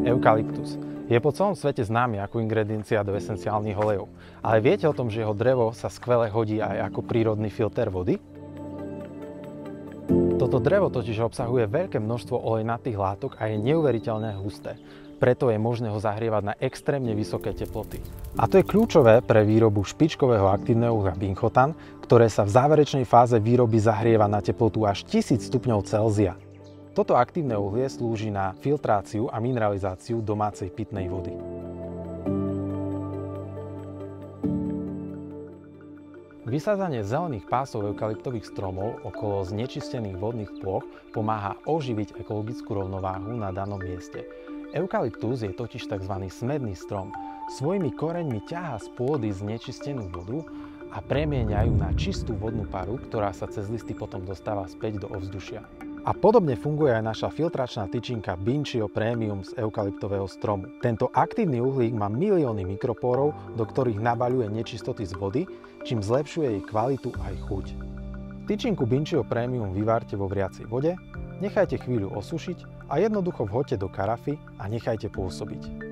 Eukalyptus je po celom svete známy ako ingrediencia do esenciálnych olejov. Ale viete o tom, že jeho drevo sa skvele hodí aj ako prírodný filter vody? Toto drevo totiž obsahuje veľké množstvo olejnatých látok a je neuveriteľne husté. Preto je možné ho zahrievať na extrémne vysoké teploty. A to je kľúčové pre výrobu špičkového aktívneho uhlia binchotan, ktoré sa v záverečnej fáze výroby zahrieva na teplotu až 1000 stupňov Celzia. Toto aktívne uhlie slúži na filtráciu a mineralizáciu domácej pitnej vody. Vysádzanie zelených pásov eukalyptových stromov okolo znečistených vodných plôch pomáha oživiť ekologickú rovnováhu na danom mieste. Eukalyptus je totiž tzv. Smedný strom. Svojimi koreňmi ťahá z pôdy znečistenú vodu a premieňajú na čistú vodnú paru, ktorá sa cez listy potom dostáva späť do ovzdušia. A podobne funguje aj naša filtračná tyčinka Binchio Premium z eukalyptového stromu. Tento aktívny uhlík má milióny mikropórov, do ktorých nabaľuje nečistoty z vody, čím zlepšuje jej kvalitu aj chuť. Tyčinku Binchio Premium vyvárte vo vriacej vode, nechajte chvíľu osušiť a jednoducho vhoďte do karafy a nechajte pôsobiť.